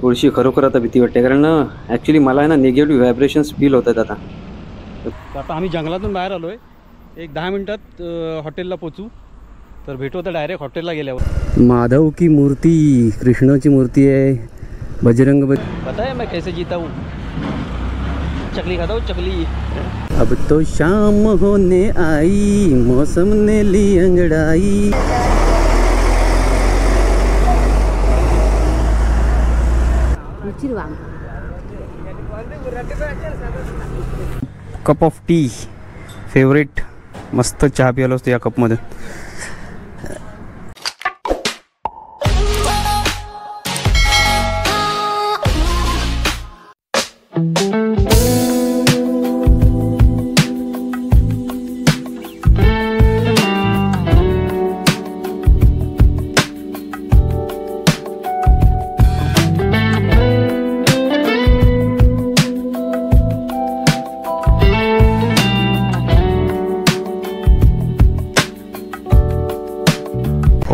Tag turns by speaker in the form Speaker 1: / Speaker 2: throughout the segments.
Speaker 1: थोडीशी खरोखर आता भीती वाटते, कारण ॲक्च्युली मला आहे ना निगेटिव्ह व्हायब्रेशन्स फील होत आहेत आता.
Speaker 2: आता आम्ही जंगलातून बाहेर आलो आहे. एक 10 मिनटात हॉटेलला पोचू. तर भेटू आता डायरेक्ट हॉटेलला गेल्यावर.
Speaker 1: माधव की मूर्ती, कृष्णाची मूर्ती आहे. बजरंग
Speaker 2: पता है मैं कैसे जीता हूँ? चकली खाता हूँ, चकली.
Speaker 1: अब तो शाम होने आई, मौसम ने ली अंगड़ाई. Cup of T favourite. मस्त चहा प्यायला असतो या कपमध्ये.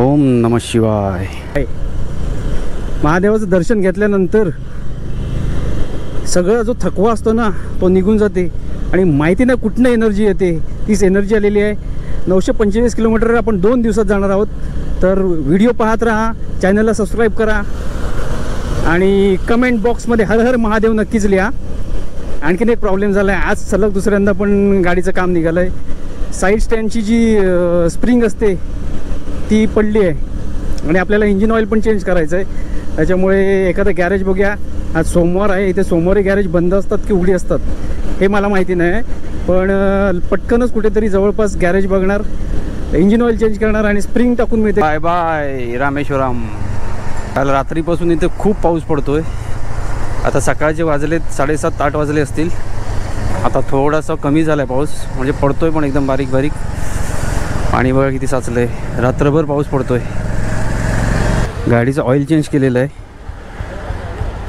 Speaker 1: ओम नमः शिवाय. महादेवाचं दर्शन घेतल्यानंतर सगळा जो थकवा असतो ना तो निघून जाते आणि माहिती नाही कुठनं एनर्जी येते. तीच एनर्जी आलेली आहे. 925 किलोमीटर आपण 2 दिवसात जाणार आहोत. तर व्हिडिओ पाहत राहा, चॅनलला सबस्क्राईब करा आणि कमेंट बॉक्समध्ये हर हर महादेव नक्कीच लिहा. आणखीन एक प्रॉब्लेम झाला आहे, आज सलग दुसऱ्यांदा पण गाडीचं काम निघालं आहे. साईड स्टँडची जी स्प्रिंग असते ती पडली आहे आणि आपल्याला इंजिन ऑइल पण चेंज करायचं आहे. त्याच्यामुळे एखादं गॅरेज बघूया. आज सोमवार आहे, इथे सोमवारी गॅरेज बंद असतात की उघडी असतात हे मला माहिती नाही, पण पटकनच कुठेतरी जवळपास गॅरेज बघणार, इंजिन ऑइल चेंज करणार आणि स्प्रिंग टाकून मिळते. Bye bye Rameshwaram. काल रात्रीपासून इथे खूप पाऊस पडतोय. आता सकाळचे वाजलेत 7:30-8 वाजले असतील. आता थोडासा कमी झाला आहे पाऊस, म्हणजे पडतोय पण एकदम बारीक बारीक. पाणी बघा किती साचलंय. रात्रभर पाऊस पडतोय. गाडीचं ऑइल चेंज केलेलं आहे.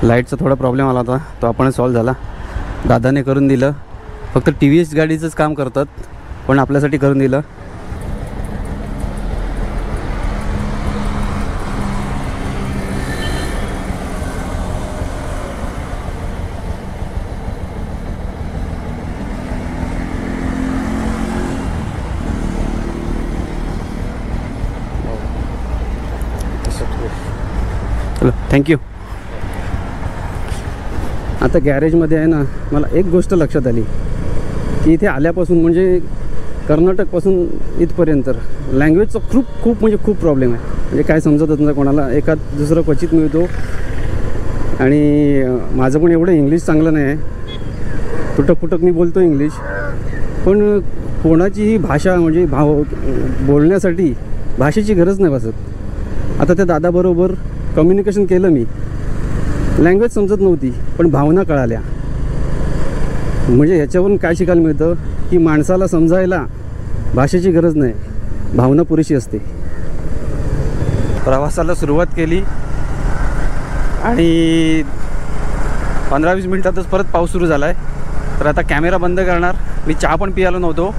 Speaker 1: लाईटचा थोडा प्रॉब्लेम आला होता, तो आपण सॉल्व्ह झाला. दादाने करून दिलं. फक्त TVS गाडीचंच काम करतात पण आपल्यासाठी करून दिलं. चलो थँक्यू. आता गॅरेजमध्ये आहे ना, मला एक गोष्ट लक्षात आली की इथे आल्यापासून म्हणजे कर्नाटकपासून इथपर्यंत लँग्वेजचा खूप म्हणजे खूप प्रॉब्लेम आहे. म्हणजे काय समजतच नाही कोणाला. एखाद दुसरं क्वचित मिळतो आणि माझं पण एवढं इंग्लिश चांगलं नाही आहे. तुटक मी बोलतो इंग्लिश, पण कोणाचीही भाषा म्हणजे बोलण्यासाठी भाषेची गरज नाही भासत. आता त्या दादाबरोबर कम्युनिकेशन केलं मी. लँग्वेज समजत नव्हती पण भावना कळाल्या. म्हणजे ह्याच्यावरून काय शिकायला मिळतं की माणसाला समजायला भाषेची गरज नाही, भावना पुरेशी असते. प्रवासाला सुरुवात केली आणि 15-20 मिनिटातच परत पाऊस सुरू झाला आहे. तर आता कॅमेरा बंद करणार. मी चहा पण पियालो नव्हतो,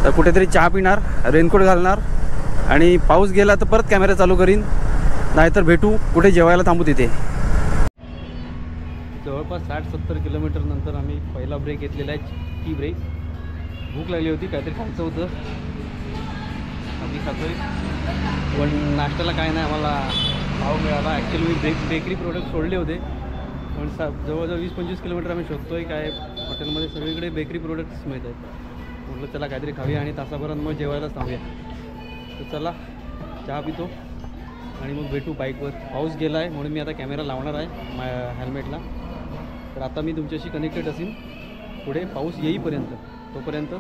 Speaker 1: तर कुठेतरी चहा पिणार, रेनकोट घालणार आणि पाऊस गेला तर परत कॅमेरा चालू करीन, नाहीतर भेटू कुठे जेवायला थांबू तिथे.
Speaker 2: जवळपास 60-70 किलोमीटर नंतर आम्ही पहिला ब्रेक घेतलेला आहे, टी ब्रेक. भूक लागली होती, काहीतरी खायचं होतं. आम्ही खातोय पण नाश्त्याला काय नाही, आम्हाला भाव मिळाला. ॲक्च्युली मी बेकरी प्रोडक्ट सोडले होते, पण जवळजवळ 20-25 किलोमीटर आम्ही शोधतोय काय हॉटेलमध्ये सगळीकडे बेकरी प्रोडक्ट्स मिळत आहेत. म्हटलं चला काहीतरी खाऊया आणि तासाभरात मग जेवायलाच थांबूया. तर चला चहा पितो आणि मग भेटू बाईकवर. पाऊस गेला आहे म्हणून मी आता कॅमेरा लावणार आहे हेल्मेटला. तर आता मी तुमच्याशी कनेक्टेड असेल पुढे पाऊस येईपर्यंत. तोपर्यंत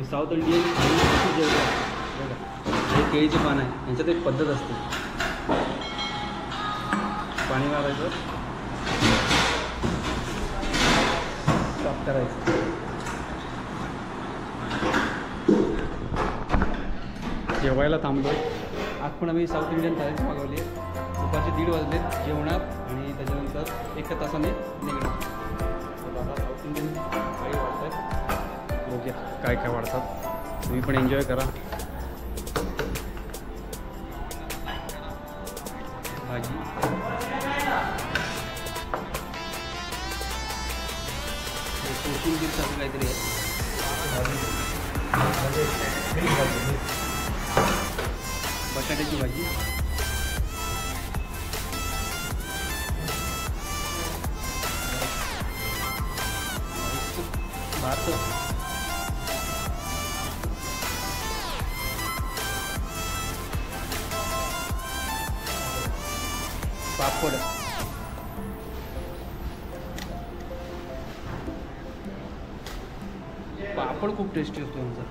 Speaker 2: हे साऊथ इंडियन जेवण बघा, हे केळीचे पान आहे, यांच्यात एक पद्धत असते. पाणी मारायचं, साफ करायचं. जेवायला थांबलोय. आज पण आम्ही साऊथ इंडियन थाळीच मागवली आहे. दुपारचे 1:30 वाजले जेवणार आणि त्याच्यानंतर 1 तासाने निघणार. तर आता साऊथ इंडियन थाळी वाढतात, बघूया काय काय वाढतात. तुम्ही पण एन्जॉय करा. भाजी, कोशिंबीरसारखं काहीतरी आहे. बटाट्याची भाजी, भात, पापड, पापड खूप टेस्टी असतो यांचा.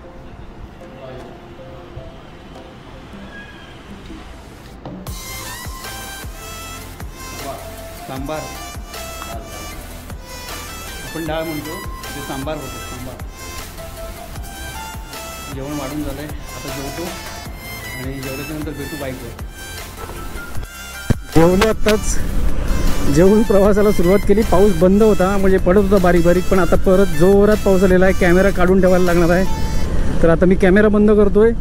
Speaker 2: सांबार, आपण डाळ म्हणतो ते सांबार होतो. सांबार. जेवण वाढून झालंय, आता जेवतो आणि जेवल्याच्या नंतर भेटू बाईकवर.
Speaker 1: जेवलो आत्ताच, जेवून प्रवासाला सुरुवात केली. पाऊस बंद होता, म्हणजे पडत होता बारीक बारीक, पण आता परत जोरात पाऊस आलेला आहे. कॅमेरा काढून ठेवायला लागणार आहे, तर आता मी कॅमेरा बंद करतोय.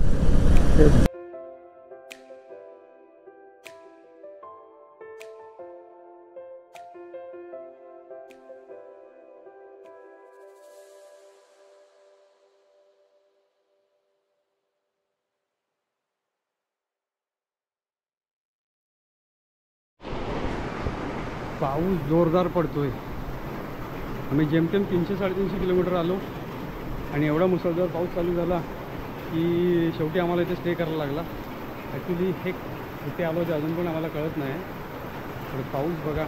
Speaker 1: पाऊस जोरदार पडतोय. आम्ही जेमतेम 300-350 किलोमीटर आलो आणि एवढा मुसळधार पाऊस चालू झाला की शेवटी आम्हाला इथे स्टे करायला लागला. ॲक्च्युली हे इथे आलो ते अजून पण आम्हाला कळत नाही. तर पाऊस बघा,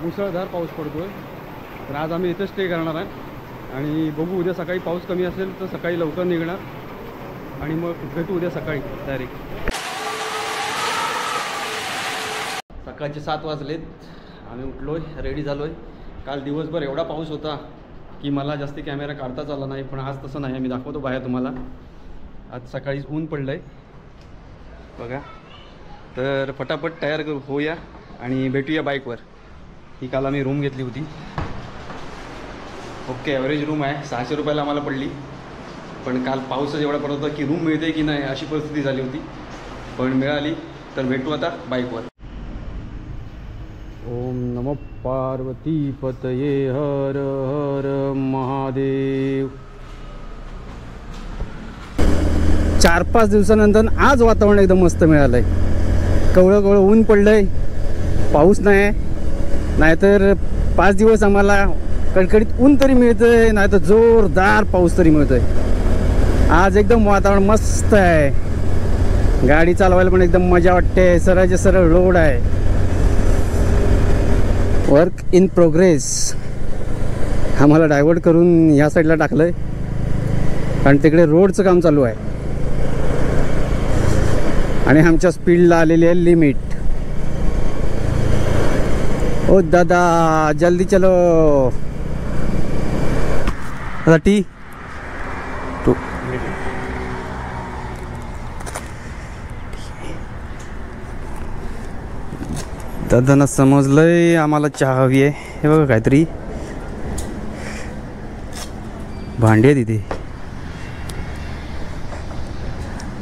Speaker 1: मुसळधार पाऊस पडतोय. तर आज आम्ही इथे स्टे करणार आहे आणि बघू, उद्या सकाळी पाऊस कमी असेल तर सकाळी लवकर निघणार आणि मग भेटू उद्या सकाळी डायरेक्ट. सकाळचे 7 वाजलेत. आम्ही उठलोय, रेडी झालोय. काल दिवसभर एवढा पाऊस होता की मला जास्ती कॅमेरा काढताच आला नाही, पण आज तसं नाही. मी दाखवतो बाहेर तुम्हाला. आज सकाळीच ऊन पडलंय बघा. तर फटाफट तयार होऊया आणि भेटूया बाईकवर. ही काल आम्ही रूम घेतली होती. ओके, ॲव्हरेज रूम आहे. 600 रुपयाला आम्हाला पडली. पण काल पाऊसच एवढा पडत होता की रूम मिळते की नाही अशी परिस्थिती झाली होती, पण मिळाली. तर भेटू आता बाईकवर. ओम नमो पार्वती पतये हर हर महादेव. 4-5 दिवसानंतर आज वातावरण एकदम मस्त मिळालंय. कवळं कवळं ऊन पडलंय, पाऊस नाही. नाहीतर 5 दिवस आम्हाला कडकडीत ऊन तरी मिळतंय, नाहीतर जोरदार पाऊस तरी मिळतोय. आज एकदम वातावरण मस्त आहे. गाडी चालवायला पण एकदम मजा वाटते. सरळचे सरळ रोड आहे. Work in progress. आम्हाला डायव्हर्ट करून ह्या साईडला टाकलं आहे कारण तिकडे रोडचं काम चालू आहे आणि आमच्या स्पीडला आलेली आहे लिमिट. ओ दादा जल्दी चलो. आता टी दादांना समजलंय आम्हाला चहा हवी आहे. हे बघा काहीतरी भांडी आहे तिथे,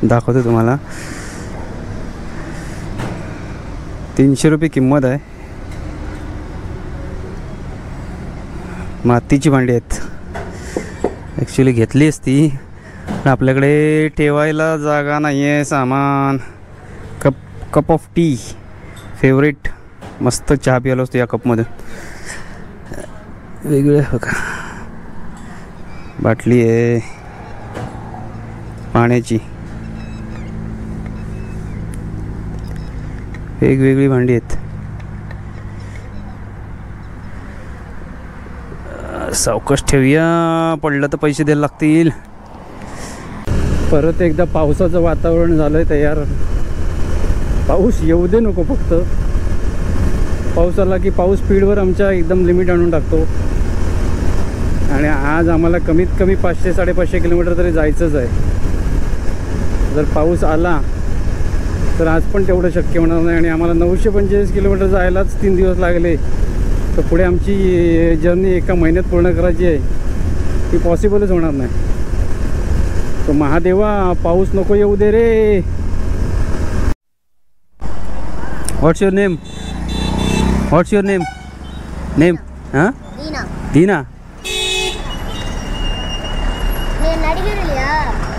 Speaker 1: दाखवतो तुम्हाला. 300 रुपये किंमत आहे. मातीची भांडी आहेत. ॲक्च्युली घेतली असती पण आपल्याकडे ठेवायला जागा नाही आहे. सामान, कप ऑफ टी, फेवरेट. मस्त चहा प्यायला असतो या कपमध्ये. वेगळे बघा, बाटली आहे पाण्याची. वेगवेगळी भांडी आहेत. सावकाश ठेवूया, पडलं तर पैसे द्यायला लागतील. परत एकदा पावसाचं वातावरण झालंय तयार. पाऊस येऊ दे नको फक्त. पाऊस आला की पाऊस स्पीडवर आमच्या एकदम लिमिट आणून टाकतो. आणि आज आम्हाला कमीत कमी 500-550 किलोमीटर तरी जायचंच आहे. जर पाऊस आला तर आज पण तेवढं शक्य होणार नाही. आणि आम्हाला 945 किलोमीटर जायलाच 3 दिवस लागले. तर पुढे आमची जर्नी एका महिन्यात पूर्ण करायची आहे. ती पॉसिबलच होणार नाही. तो महादेवा पाऊस नको येऊ दे रे. What's your name? What's your name? Name हां दीना.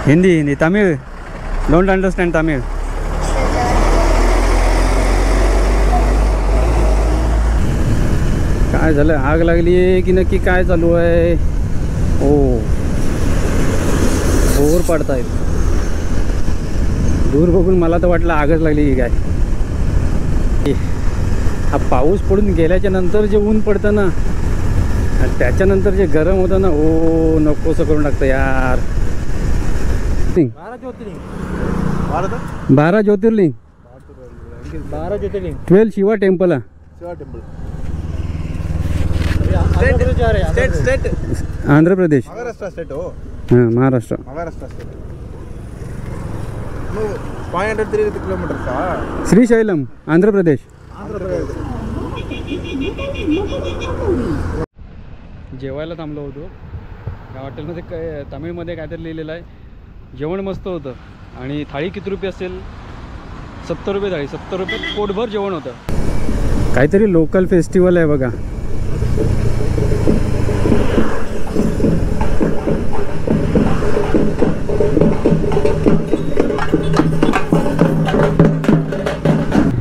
Speaker 1: हिंदी तमिळ. Don't understand Tamil. काय झालं? आग लागली आहे की नक्की काय चालू आहे? हो बोर पडतायत. दूर बघून मला तर वाटलं आगच लागली की काय. हा पाऊस पडून गेल्याच्या नंतर जे ऊन पडतं ना आणि त्याच्यानंतर जे गरम होतं ना, ओ नकोसं करून टाकतं यार. 12 ज्योतिर्लिंग 12 शिवा टेम्पल आहे. आंध्र प्रदेश.
Speaker 3: महाराष्ट्र स्टेट. हो
Speaker 1: हां महाराष्ट्र.
Speaker 3: 503 किलोमीटर का.
Speaker 1: श्रीशैलम आंध्र प्रदेश. जेवायला थांबलो होतो या हॉटेलमध्ये. काय तमिळमध्ये काहीतरी लिहिलेलं आहे. जेवण मस्त होतं. आणि थाळी किती रुपये असेल? 70 रुपये थाळी. 70 रुपयात पोटभर जेवण होतं. काहीतरी लोकल फेस्टिवल आहे बघा.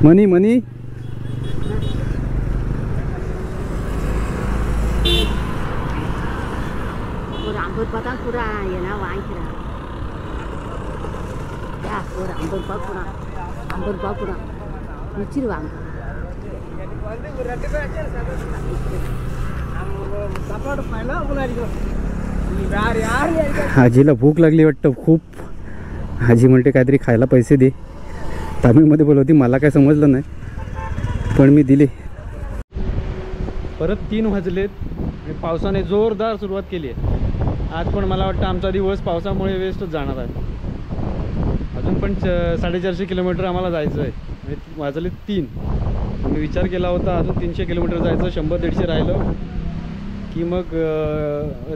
Speaker 1: मनी मनी
Speaker 4: ஒரு 50 ரூபாய் தான் கூட ஏன்னா வாங்கிக்கிறேன். ஒரு 50 ரூபாய் கூட 50 ரூபாய் கூட வச்சிருவாங்க.
Speaker 1: आजीला भूक लागली वाटतं खूप. आजी म्हणते काहीतरी खायला पैसे दे. तमिळमध्ये बोलवती. मला काय समजलं नाही पण मी दिले. परत 3 वाजलेत आणि पावसाने जोरदार सुरुवात केली आहे. आज पण मला वाटतं आमचा दिवस पावसामुळे वेस्टच जाणार आहे. अजून पण 450 किलोमीटर आम्हाला जायचं आहे. आणि वाजले 3. मी विचार केला होता अजून 300 किलोमीटर जायचं. 100-150 राहिलं की मग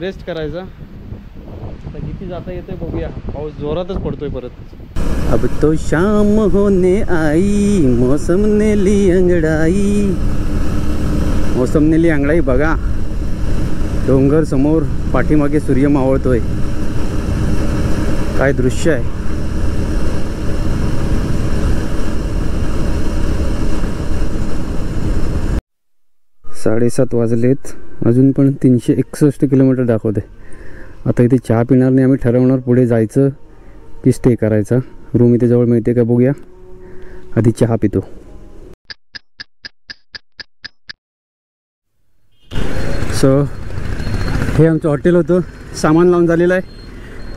Speaker 1: रेस्ट करायचा. आता किती जाता येते बघूया. पाऊस जोरातच पडतोय परत. अब तो शाम होने आई मौसम ने ली अंगड़ाई. मौसम ने ली अंगड़ाई बघा. डोंगर समोर पाठीमागे सूर्य मावळतोय. काय दृश्य आहे. साडेसात वाजलेत. अजून पण 361 किलोमीटर दाखवते. आता इथे चहा पिणार नाही. आम्ही ठरवणार पुढे जायचं की स्टे करायचा. रूम इथे जवळ मिळते का बघूया. आधी चहा पितो. सो हे आमचं हॉटेल होतं. सामान लावून झालेलं आहे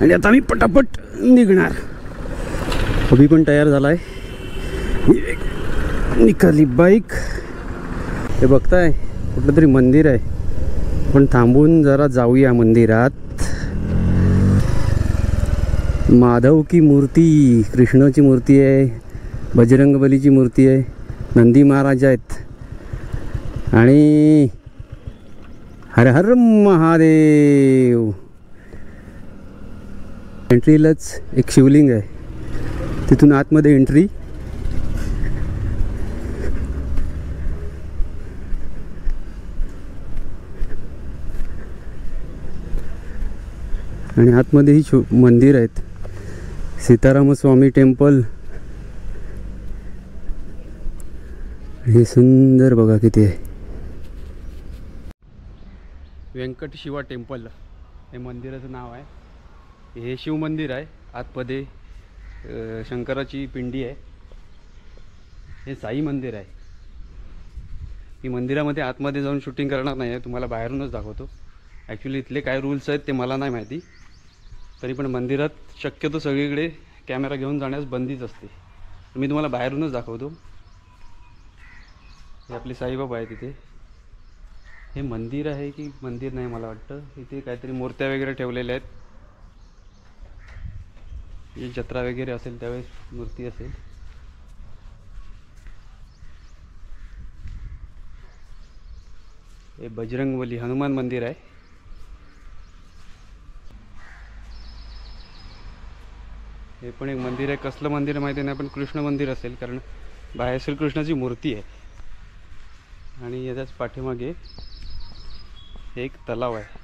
Speaker 1: आणि आता आम्ही पटापट निघणार. अभि पण तयार झाला आहे. निघाली बाईक. हे बघताय कुठलं तरी मंदिर आहे. पण थांबून जरा जाऊया मंदिरात. माधव की मूर्ती, कृष्णाची मूर्ती आहे, बजरंगबलीची मूर्ती आहे, नंदी महाराज आहेत आणि हर हर महादेव. एंट्रीलाच एक शिवलिंग आहे. तिथून आतमध्ये एंट्री. आणि आतमध्येही मंदिर आहेत. सीतारामस्वामी टेम्पल. हे सुंदर बघा किती आहे. व्यंकट शिवा टेम्पल हे मंदिराचं नाव आहे. हे शिव मंदिर आहे. आतमध्ये शंकराची पिंडी आहे. हे साई मंदिर आहे. मी मंदिरामध्ये आतमध्ये जाऊन शूटिंग करणार नाही आहे. तुम्हाला बाहेरूनच दाखवतो. ॲक्च्युली इथले काय रूल्स आहेत ते मला नाही माहिती. तरी पण मंदिरात
Speaker 2: शक्यतो सगळीकडे कॅमेरा घेऊन जाण्यास बंदीच असते. मी तुम्हाला बाहेरूनच दाखवतो. हे आपले साईबाबा आहे तिथे. हे मंदिर आहे की मंदिर नाही मला वाटतं. इथे काहीतरी मूर्त्या वगैरे ठेवलेल्या आहेत. ही जत्रा वगैरे असेल त्यावेळेस मूर्ती असेल. हे बजरंगबली हनुमान मंदिर आहे. हे पण एक मंदिर आहे. कसलं मंदिर आहे माहिती नाही, पण कृष्ण मंदिर असेल, कारण बाहेर श्रीकृष्णाची मूर्ती आहे. आणि याच्याच पाठीमागे एक तलाव आहे.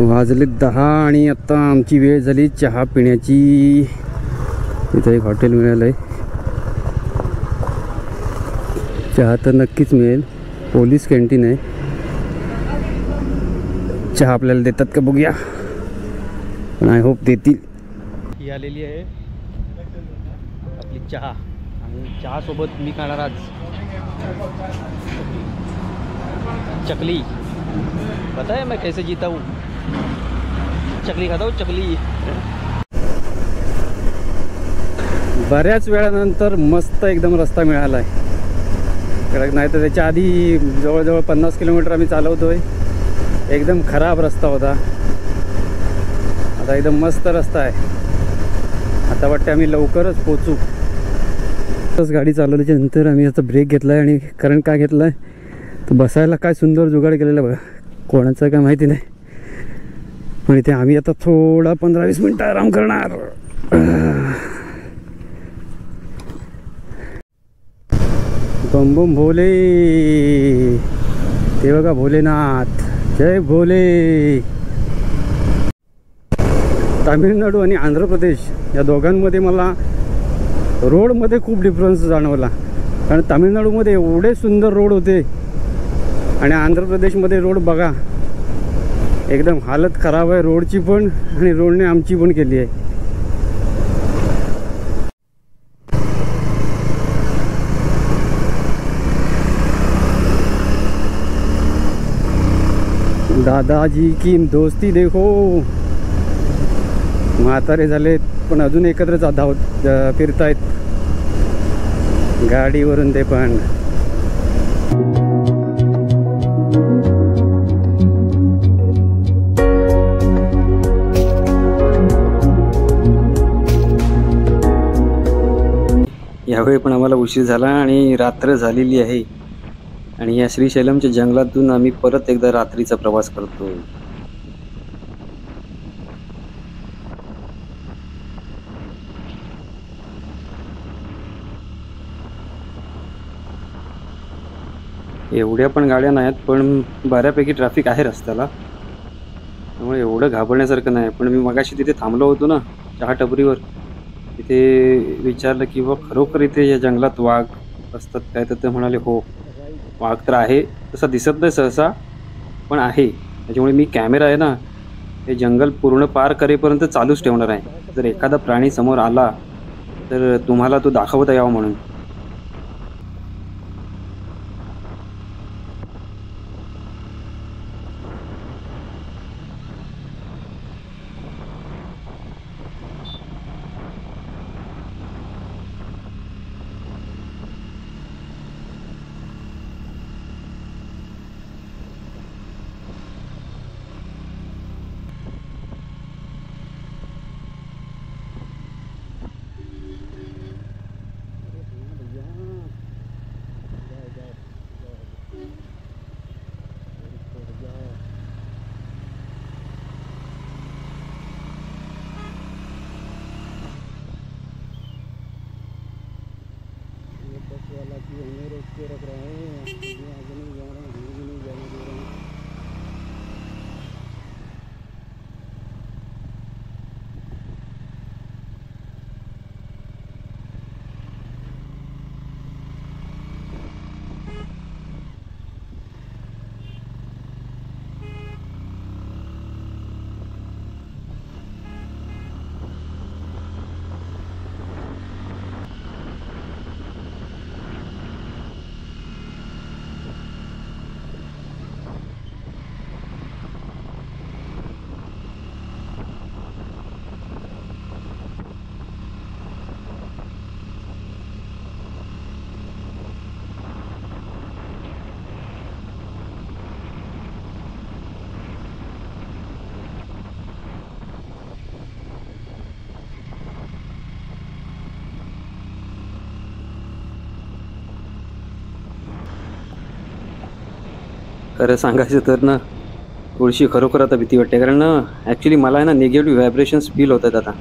Speaker 2: वाजले 10 आणि आता आमची वेळ झाली चहा पिण्याची. इथं एक हॉटेल मिळालं आहे. चहा तर नक्कीच मिळेल. पोलीस कॅन्टीन आहे. चहा आपल्याला देतात का बघूया, पण आय होप देतील. ही आलेली आहे आपली चहा, आणि चहासोबत मी खाणार आज चकली. पता है मैं कैसे जीता हूँ? चकली खाता हूँ, चकली. बऱ्याच वेळानंतर मस्त एकदम रस्ता मिळाला आहे. नाही तर त्याच्या आधी जवळजवळ 50 किलोमीटर आम्ही चालवतोय. एकदम खराब रस्ता होता. आता एकदम मस्त रस्ता आहे. आता वाटतं आम्ही लवकरच पोचू. गाडी चालवल्याच्या नंतर आम्ही याचा ब्रेक घेतला आहे. आणि कारण काय घेतला आहे तर बसायला काय सुंदर जुगाड केलेला बघा. कोणाचं काय माहिती नाही, पण इथे आम्ही आता थोडा 15-20 मिनिटं आराम करणार. बम बम भोले. ते बघा भोलेनाथ. जय भोले. तामिळनाडू आणि आंध्र प्रदेश या दोघांमध्ये मला रोडमध्ये खूप डिफरन्स जाणवला. कारण तामिळनाडूमध्ये एवढे सुंदर रोड होते आणि आंध्र प्रदेशमध्ये रोड बघा एकदम हालत खराब आहे रोडची पण, आणि रोडने आमची पण केली आहे. दादाजी की दोस्ती देखो. म्हातारे झालेत पण अजून एकत्रच धावत फिरतायत गाडीवरून ते पण. यावेळी पण आम्हाला उशीर झाला आणि रात्र झालेली आहे. आणि या श्रीशैलमच्या जंगलातून आम्ही परत एकदा रात्रीचा प्रवास करतो. एवढ्या पण गाड्या नाहीत, पण बऱ्यापैकी ट्रॅफिक आहे रस्त्याला, त्यामुळे एवढं घाबरण्यासारखं नाही. पण मी मगाशी तिथे थांबलो होतो ना चहा टपरीवर, तिथे विचारलं की बा खरोखर इथे या जंगलात वाघ असतात काय, तर ते म्हणाले हो वाघ तर आहे, तसा दिसत नाही सहसा पण आहे. त्याच्यामुळे मी कॅमेरा आहे ना हे जंगल पूर्ण पार करेपर्यंत चालूच ठेवणार आहे. जर एखादा प्राणी समोर आला तर तुम्हाला तो दाखवता यावा म्हणून. खरं सांगायचं तर ना थोडीशी खरोखर आता भीती वाटते, कारण ना ॲक्च्युली मला आहे ना निगेटिव्ह व्हायब्रेशन्स फील होत आहेत आता.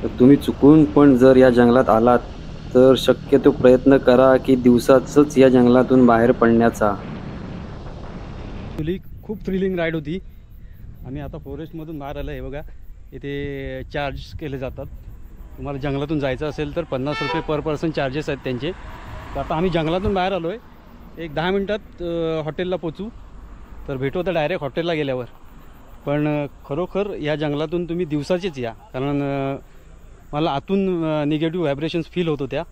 Speaker 2: तर तुम्ही चुकून पण जर या जंगलात आलात तर शक्यतो प्रयत्न करा की दिवसाचंच या जंगलातून बाहेर पडण्याचा.
Speaker 1: खूप थ्रिलिंग राईड होती. आम्ही आता फॉरेस्टमधून बाहेर आलं. हे बघा इथे चार्ज केले जातात. तुम्हाला जंगलातून जायचं असेल तर 50 रुपये पर पर्सन चार्जेस आहेत त्यांचे. तर आता आम्ही जंगलातून बाहेर आलो आहे. एक 10 मिनटात हॉटेलला पोचू. तर भेटू आता डायरेक्ट हॉटेलला गेल्यावर. पण खरोखर या जंगलातून तुम्ही दिवसाचेच या, कारण मला आतून निगेटिव्ह व्हायब्रेशन्स फील होत होत्या.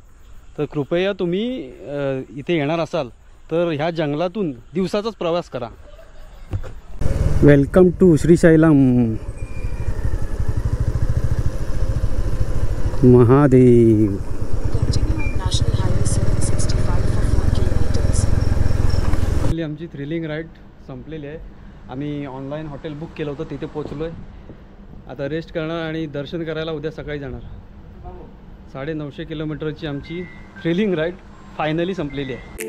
Speaker 1: तर कृपया तुम्ही इथे येणार असाल तर ह्या जंगलातून दिवसाचाच प्रवास करा. Welcome to Srisailam Mahadev. आमची थ्रिलिंग राईड संपलेली आहे. आम्ही ऑनलाईन हॉटेल बुक केलं होतं, तिथे पोचलो आहे. आता रेस्ट करणार आणि दर्शन करायला उद्या सकाळी जाणार. 950 किलोमीटरची आमची थ्रिलिंग राईड फायनली संपलेली आहे.